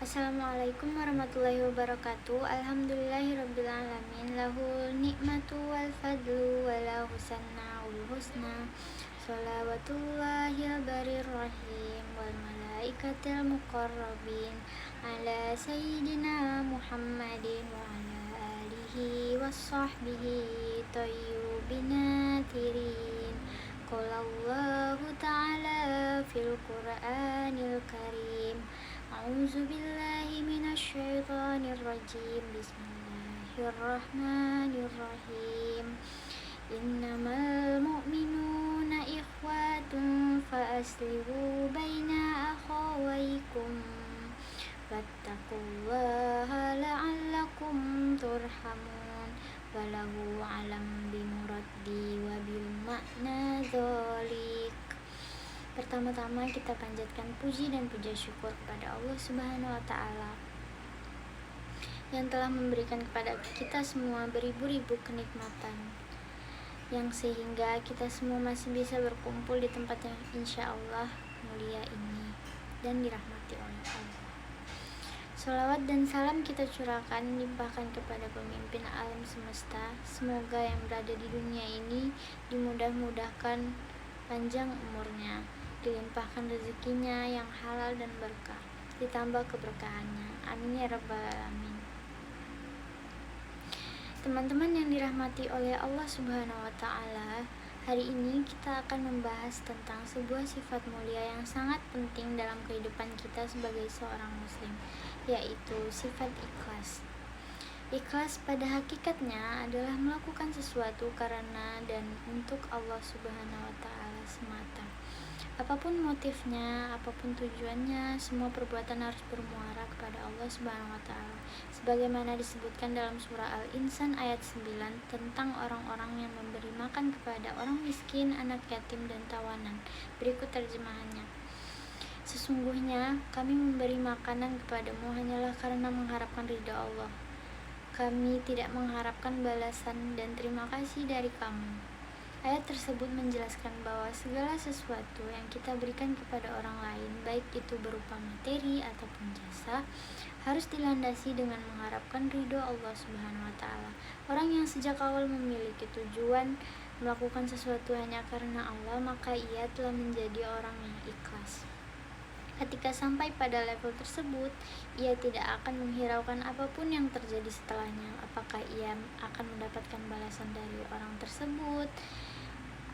Assalamualaikum warahmatullahi wabarakatuh. Alhamdulillahirrabbilalamin. Lahul nikmatu wal fadlu wa lahu sana'ul husna. Salawatullahil barir rahim wal malaikatil muqarrabin ala sayyidina Muhammadin wa ala alihi wa sahbihi tayyibin tirin. Qala Allahu ta'ala fil Qur'anil karim. A'udzu billahi minasy syaithanir rajim. Bismillahirrahmanirrahim. Innamal mu'minuna ikhwatun fa aslihu baina akhawaykum wattaqullaha la'allakum turhamun. Walahu alam bimuraddi wa bil makna dzalik. Pertama-tama kita panjatkan puji dan puja syukur kepada Allah Subhanahu wa Ta'ala yang telah memberikan kepada kita semua beribu-ribu kenikmatan, yang sehingga kita semua masih bisa berkumpul di tempat yang insya Allah mulia ini dan dirahmati oleh Allah. Sholawat dan salam kita curahkan, limpahkan kepada pemimpin alam semesta. Semoga yang berada di dunia ini dimudah-mudahkan panjang umurnya, dilimpahkan rezekinya yang halal dan berkah, ditambah keberkahannya. Amin ya rabbal alamin. Teman-teman yang dirahmati oleh Allah Subhanahu wa Ta'ala, hari ini kita akan membahas tentang sebuah sifat mulia yang sangat penting dalam kehidupan kita sebagai seorang muslim, yaitu sifat ikhlas. Ikhlas pada hakikatnya adalah melakukan sesuatu karena dan untuk Allah Subhanahu wa Ta'ala semata. Apapun motifnya, apapun tujuannya, semua perbuatan harus bermuara kepada Allah Subhanahu wa Ta'ala. Sebagaimana disebutkan dalam surah Al-Insan ayat 9 tentang orang-orang yang memberi makan kepada orang miskin, anak yatim, dan tawanan. Berikut terjemahannya. Sesungguhnya kami memberi makanan kepadamu hanyalah karena mengharapkan ridha Allah. Kami tidak mengharapkan balasan dan terima kasih dari kamu. Ayat tersebut menjelaskan bahwa segala sesuatu yang kita berikan kepada orang lain, baik itu berupa materi ataupun jasa, harus dilandasi dengan mengharapkan ridho Allah Subhanahu wa Ta'ala. Orang yang sejak awal memiliki tujuan melakukan sesuatu hanya karena Allah, maka ia telah menjadi orang yang ikhlas. Ketika sampai pada level tersebut, ia tidak akan menghiraukan apapun yang terjadi setelahnya, apakah ia akan mendapatkan balasan dari orang tersebut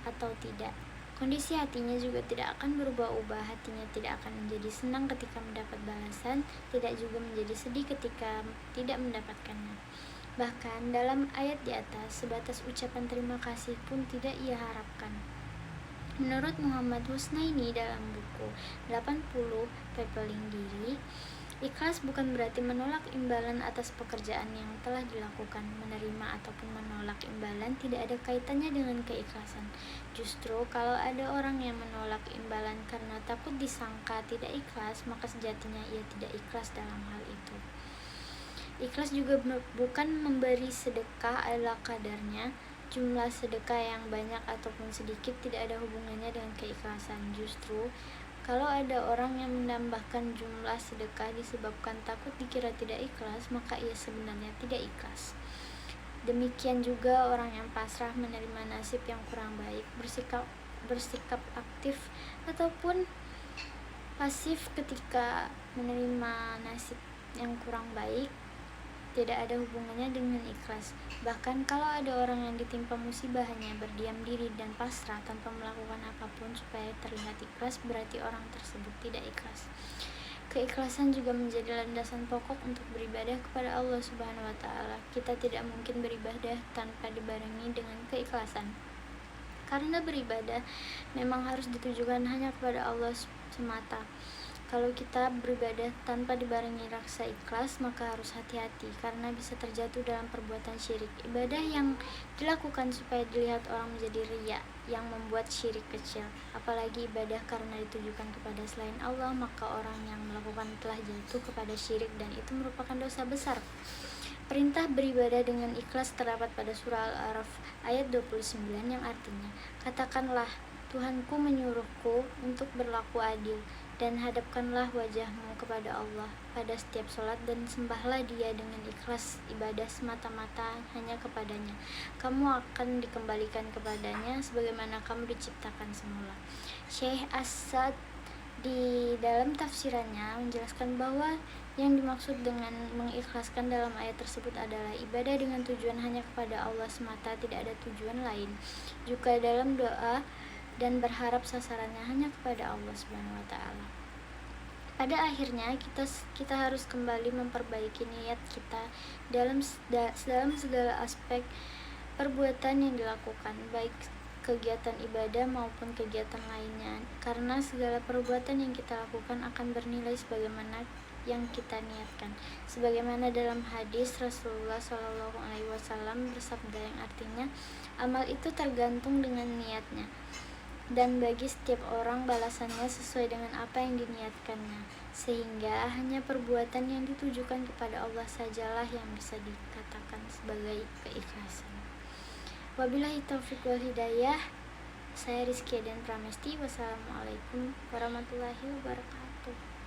atau tidak. Kondisi hatinya juga tidak akan berubah-ubah. Hatinya tidak akan menjadi senang ketika mendapat balasan, tidak juga menjadi sedih ketika tidak mendapatkannya. Bahkan dalam ayat di atas, sebatas ucapan terima kasih pun tidak ia harapkan. Menurut Muhammad Husnaini dalam buku 80 Pepeling Diri, ikhlas bukan berarti menolak imbalan atas pekerjaan yang telah dilakukan. Menerima ataupun menolak imbalan tidak ada kaitannya dengan keikhlasan. Justru kalau ada orang yang menolak imbalan karena takut disangka tidak ikhlas, maka sejatinya ia tidak ikhlas dalam hal itu. Ikhlas juga bukan memberi sedekah ala kadarnya. Jumlah sedekah yang banyak ataupun sedikit tidak ada hubungannya dengan keikhlasan. Justru kalau ada orang yang menambahkan jumlah sedekah disebabkan takut dikira tidak ikhlas, maka ia sebenarnya tidak ikhlas. Demikian juga orang yang pasrah menerima nasib yang kurang baik, bersikap aktif ataupun pasif ketika menerima nasib yang kurang baik, tidak ada hubungannya dengan ikhlas. Bahkan kalau ada orang yang ditimpa musibah hanya berdiam diri dan pasrah tanpa melakukan apapun supaya terlihat ikhlas, berarti orang tersebut tidak ikhlas. Keikhlasan juga menjadi landasan pokok untuk beribadah kepada Allah Subhanahu wa Ta'ala. Kita tidak mungkin beribadah tanpa dibarengi dengan keikhlasan. Karena beribadah memang harus ditujukan hanya kepada Allah semata. Kalau kita beribadah tanpa dibarengi rasa ikhlas, maka harus hati-hati karena bisa terjatuh dalam perbuatan syirik. Ibadah yang dilakukan supaya dilihat orang menjadi riya, yang membuat syirik kecil. Apalagi ibadah karena ditujukan kepada selain Allah, maka orang yang melakukan telah jatuh kepada syirik dan itu merupakan dosa besar. Perintah beribadah dengan ikhlas terdapat pada surah Al-A'raf ayat 29 yang artinya, katakanlah, Tuhanku menyuruhku untuk berlaku adil. dan hadapkanlah wajahmu kepada Allah pada setiap sholat dan sembahlah Dia dengan ikhlas, ibadah semata-mata hanya kepadanya. Kamu akan dikembalikan kepadanya sebagaimana kamu diciptakan semula. Syekh As-Sa'd di dalam tafsirannya menjelaskan bahwa yang dimaksud dengan mengikhlaskan dalam ayat tersebut adalah ibadah dengan tujuan hanya kepada Allah semata, tidak ada tujuan lain. Juga dalam doa dan berharap sasarannya hanya kepada Allah Subhanahu wa taala. Pada akhirnya kita harus kembali memperbaiki niat kita dalam segala aspek perbuatan yang dilakukan, baik kegiatan ibadah maupun kegiatan lainnya, karena segala perbuatan yang kita lakukan akan bernilai sebagaimana yang kita niatkan. Sebagaimana dalam hadis Rasulullah SAW bersabda yang artinya, amal itu tergantung dengan niatnya, dan bagi setiap orang balasannya sesuai dengan apa yang diniatkannya, sehingga hanya perbuatan yang ditujukan kepada Allah sajalah yang bisa dikatakan sebagai keikhlasan. Wabillahi taufiq wal hidayah. Saya Rizky dan Pramesti. Wassalamualaikum warahmatullahi wabarakatuh.